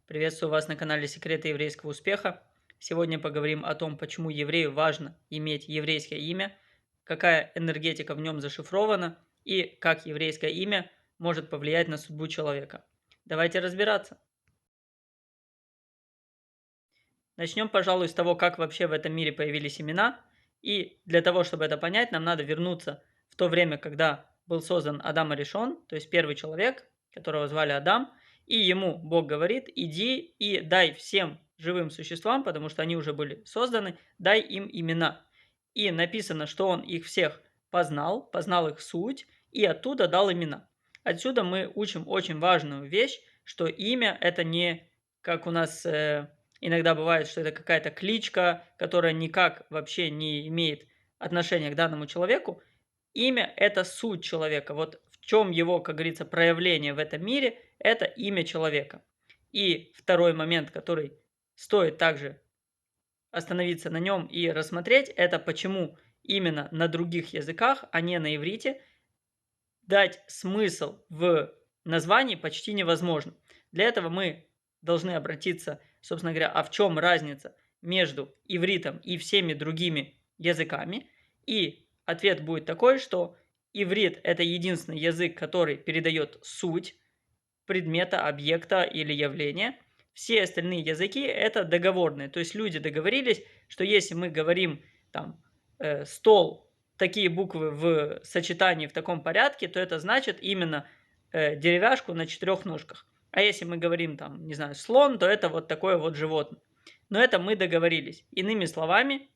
Приветствую вас на канале Секреты еврейского успеха. Сегодня поговорим о том, почему еврею важно иметь еврейское имя, какая энергетика в нем зашифрована и как еврейское имя может повлиять на судьбу человека. Давайте разбираться. Начнем, пожалуй, с того, как вообще в этом мире появились имена. И для того, чтобы это понять, нам надо вернуться в то время, когда был создан Адам Аришон, то есть первый человек, которого звали Адам, и ему Бог говорит: иди и дай всем живым существам, потому что они уже были созданы, дай им имена. И написано, что он их всех познал их суть, и оттуда дал имена. Отсюда мы учим очень важную вещь, что имя это не как у нас иногда бывает, что это какая-то кличка, которая никак вообще не имеет отношения к данному человеку. Имя – это суть человека. Вот в чем его, как говорится, проявление в этом мире – это имя человека. И второй момент, который стоит также остановиться на нем и рассмотреть, это почему именно на других языках, а не на иврите, дать смысл в названии почти невозможно. Для этого мы должны обратиться, собственно говоря, а в чем разница между ивритом и всеми другими языками. И ответ будет такой, что иврит – это единственный язык, который передает суть предмета, объекта или явления. Все остальные языки – это договорные. То есть люди договорились, что если мы говорим там стол, такие буквы в сочетании в таком порядке, то это значит именно деревяшку на четырех ножках. А если мы говорим там, не знаю, слон, то это вот такое вот животное. Но это мы договорились. Иными словами,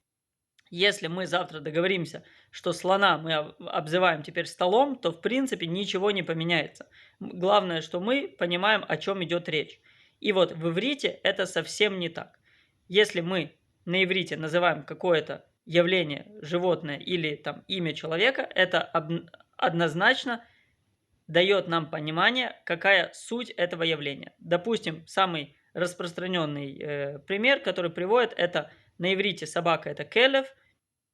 если мы завтра договоримся, что слона мы обзываем теперь столом, то в принципе ничего не поменяется. Главное, что мы понимаем, о чем идет речь. И вот в иврите это совсем не так. Если мы на иврите называем какое-то явление, животное или там имя человека, это однозначно дает нам понимание, какая суть этого явления. Допустим, самый распространенный пример, который приводит, это на иврите собака это келев,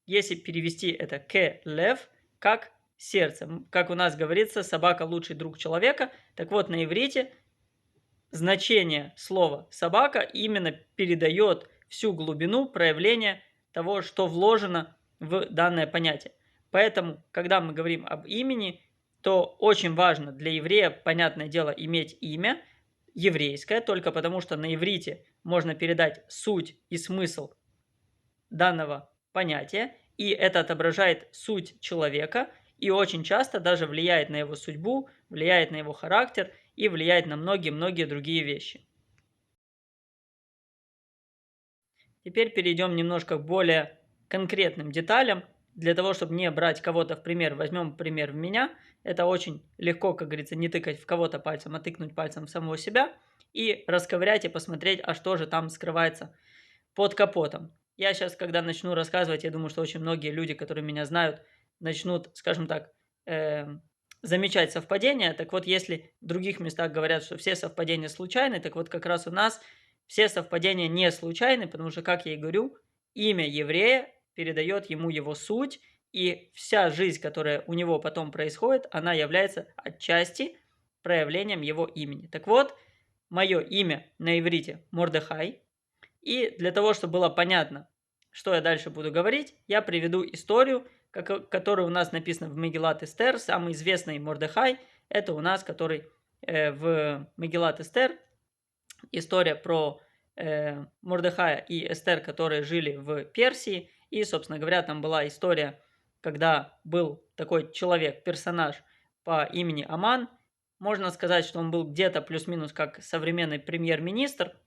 если перевести это келев, как сердце. Как у нас говорится, собака лучший друг человека. Так вот, на иврите значение слова собака именно передает всю глубину проявления того, что вложено в данное понятие. Поэтому, когда мы говорим об имени, то очень важно для еврея, понятное дело, иметь имя еврейское, только потому что на иврите можно передать суть и смысл данного понятия, и это отображает суть человека, и очень часто даже влияет на его судьбу, влияет на его характер и влияет на многие-многие другие вещи. Теперь перейдем немножко к более конкретным деталям. Для того, чтобы не брать кого-то в пример, возьмем пример в меня. Это очень легко, как говорится, не тыкать в кого-то пальцем, а тыкнуть пальцем в самого себя и расковырять и посмотреть, а что же там скрывается под капотом. Я сейчас, когда начну рассказывать, я думаю, что очень многие люди, которые меня знают, начнут, скажем так, замечать совпадения. Так вот, если в других местах говорят, что все совпадения случайны, так вот как раз у нас все совпадения не случайны, потому что, как я и говорю, имя еврея передает ему его суть, и вся жизнь, которая у него потом происходит, она является отчасти проявлением его имени. Так вот, мое имя на иврите Мордехай, и для того, чтобы было понятно, что я дальше буду говорить, я приведу историю, которая у нас написана в Мегилат Эстер. Самый известный Мордехай, это у нас, который в Мегилат Эстер, история про Мордехая и Эстер, которые жили в Персии. И, собственно говоря, там была история, когда был такой человек, персонаж по имени Аман. Можно сказать, что он был где-то плюс-минус как современный премьер-министр.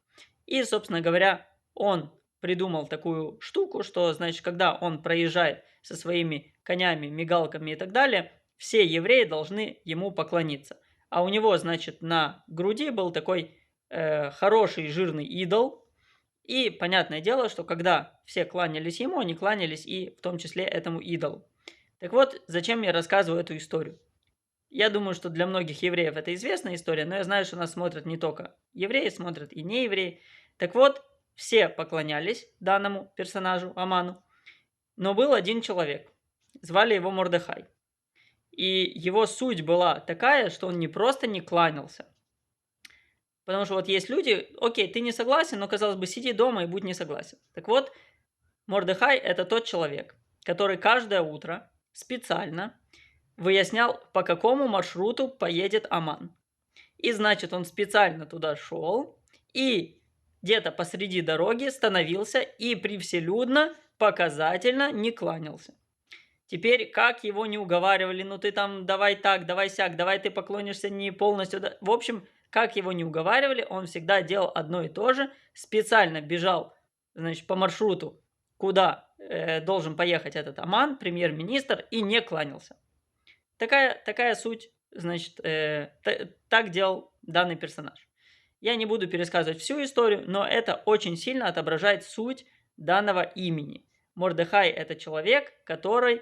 И, собственно говоря, он придумал такую штуку, что, значит, когда он проезжает со своими конями, мигалками и так далее, все евреи должны ему поклониться. А у него, значит, на груди был такой хороший жирный идол. И понятное дело, что когда все кланялись ему, они кланялись и в том числе этому идолу. Так вот, зачем я рассказываю эту историю? Я думаю, что для многих евреев это известная история, но я знаю, что нас смотрят не только евреи, смотрят и не евреи. Так вот, все поклонялись данному персонажу Аману, но был один человек, звали его Мордехай. И его суть была такая, что он не просто не кланялся, Потому что вот есть люди, окей, ты не согласен, но, казалось бы, сиди дома и будь не согласен. Так вот, Мордехай – это тот человек, который каждое утро специально выяснял, по какому маршруту поедет Аман. И значит, он специально туда шел и где-то посреди дороги становился и превселюдно, показательно не кланялся. Теперь, как его не уговаривали, ну ты там давай так, давай сяк, давай ты поклонишься не полностью. В общем, как его не уговаривали, он всегда делал одно и то же, специально бежал, значит, по маршруту, куда должен поехать этот Аман, премьер-министр, и не кланялся. Такая суть, значит, так делал данный персонаж. Я не буду пересказывать всю историю, но это очень сильно отображает суть данного имени. Мордехай – это человек, который...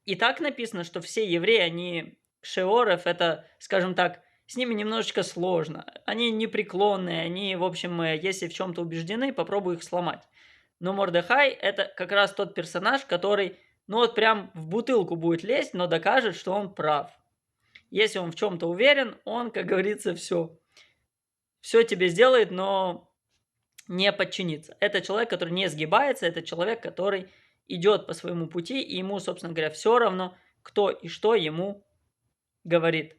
И так написано, что все евреи, они шеоров, это, скажем так, с ними немножечко сложно. Они непреклонные, они, в общем, если в чем-то убеждены, попробуй их сломать. Но Мордехай – это как раз тот персонаж, который, ну вот прям в бутылку будет лезть, но докажет, что он прав. Если он в чем-то уверен, он, как говорится, все тебе сделает, но не подчинится. Это человек, который не сгибается, это человек, который идет по своему пути, и ему, собственно говоря, все равно, кто и что ему говорит.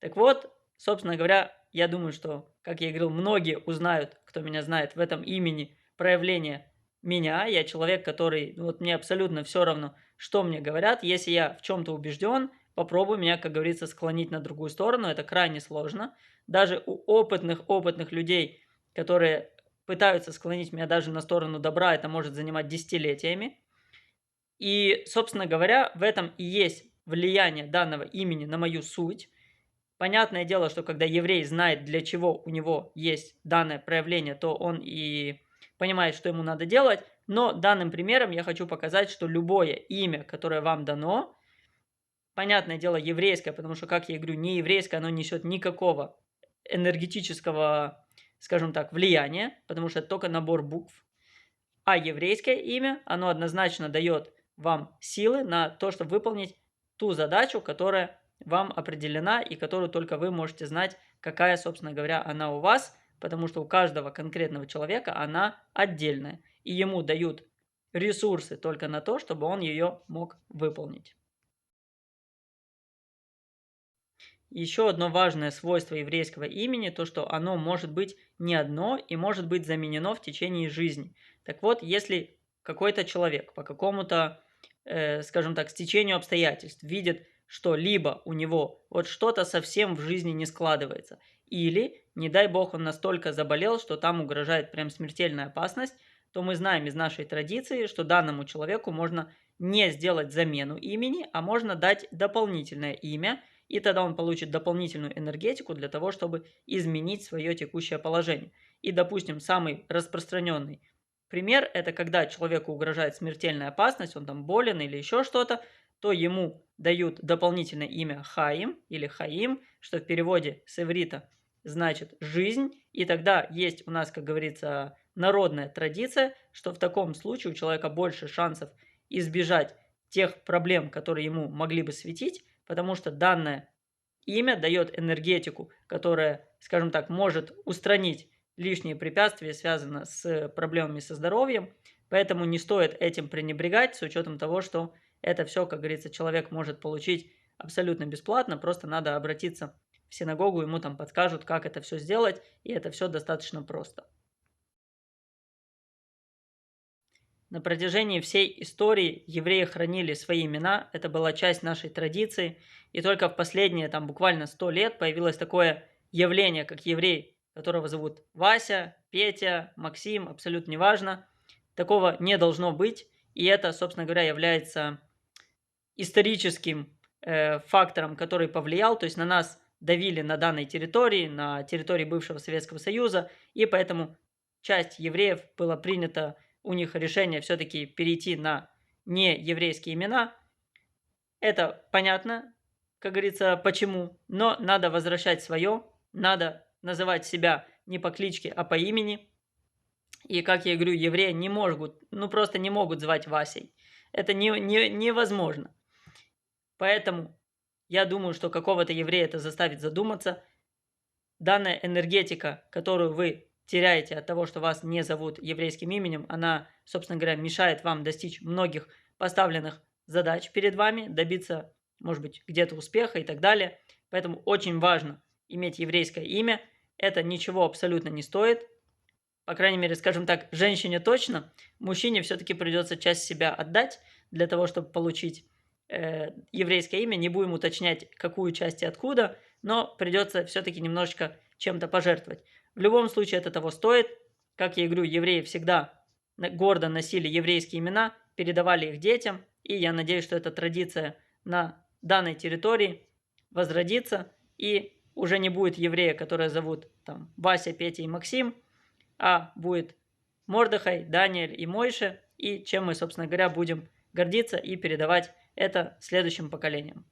Так вот, собственно говоря, я думаю, что, как я и говорил, многие узнают, кто меня знает, в этом имени проявление меня. Я человек, который, вот мне абсолютно все равно, что мне говорят. Если я в чем-то убежден, попробуй меня, как говорится, склонить на другую сторону. Это крайне сложно. Даже у опытных людей, которые пытаются склонить меня даже на сторону добра, это может занимать десятилетиями. И, собственно говоря, в этом и есть влияние данного имени на мою суть. Понятное дело, что когда еврей знает, для чего у него есть данное проявление, то он и понимает, что ему надо делать. Но данным примером я хочу показать, что любое имя, которое вам дано, понятное дело, еврейское, потому что, как я говорю, не еврейское, оно несет никакого энергетического, скажем так, влияния, потому что это только набор букв. А еврейское имя, оно однозначно дает вам силы на то, чтобы выполнить ту задачу, которая вам определена и которую только вы можете знать, какая, собственно говоря, она у вас, потому что у каждого конкретного человека она отдельная, и ему дают ресурсы только на то, чтобы он ее мог выполнить. Еще одно важное свойство еврейского имени, то что оно может быть не одно и может быть заменено в течение жизни. Так вот, если какой-то человек по какому-то, скажем так, стечению обстоятельств видит, что либо у него вот что-то совсем в жизни не складывается, или, не дай бог, он настолько заболел, что там угрожает прям смертельная опасность, то мы знаем из нашей традиции, что данному человеку можно не сделать замену имени, а можно дать дополнительное имя, и тогда он получит дополнительную энергетику для того, чтобы изменить свое текущее положение. И, допустим, самый распространенный пример – это когда человеку угрожает смертельная опасность, он там болен или еще что-то, то ему дают дополнительное имя Хаим или Хаим, что в переводе с иврита значит «жизнь». И тогда есть у нас, как говорится, народная традиция, что в таком случае у человека больше шансов избежать тех проблем, которые ему могли бы светить, потому что данное имя дает энергетику, которая, скажем так, может устранить лишние препятствия, связанные с проблемами со здоровьем. Поэтому не стоит этим пренебрегать, с учетом того, что это все, как говорится, человек может получить абсолютно бесплатно. Просто надо обратиться в синагогу, ему там подскажут, как это все сделать, и это все достаточно просто. На протяжении всей истории евреи хранили свои имена, это была часть нашей традиции, и только в последние там буквально 100 лет появилось такое явление, как еврей, которого зовут Вася, Петя, Максим, абсолютно неважно. Такого не должно быть, и это, собственно говоря, является историческим фактором, который повлиял, то есть на нас давили на данной территории, на территории бывшего Советского Союза, и поэтому часть евреев было принято у них решение все-таки перейти на нееврейские имена. Это понятно, как говорится, почему, но надо возвращать свое, надо называть себя не по кличке, а по имени. И, как я говорю, евреи не могут, ну просто не могут звать Васей. Это невозможно. Поэтому я думаю, что какого-то еврея это заставит задуматься. данная энергетика, которую вы теряете от того, что вас не зовут еврейским именем, она, собственно говоря, мешает вам достичь многих поставленных задач перед вами, добиться, может быть, где-то успеха и так далее. Поэтому очень важно иметь еврейское имя. Это ничего абсолютно не стоит. По крайней мере, скажем так, женщине точно. Мужчине все-таки придется часть себя отдать для того, чтобы получить еврейское имя. Не будем уточнять, какую часть и откуда, но придется все-таки немножечко чем-то пожертвовать. В любом случае это того стоит. Как я и говорю, евреи всегда гордо носили еврейские имена, передавали их детям, и я надеюсь, что эта традиция на данной территории возродится, и уже не будет еврея, которого зовут там Вася, Петя и Максим, а будет Мордехай, Даниэль и Мойше, и чем мы, собственно говоря, будем гордиться и передавать это следующим поколениям.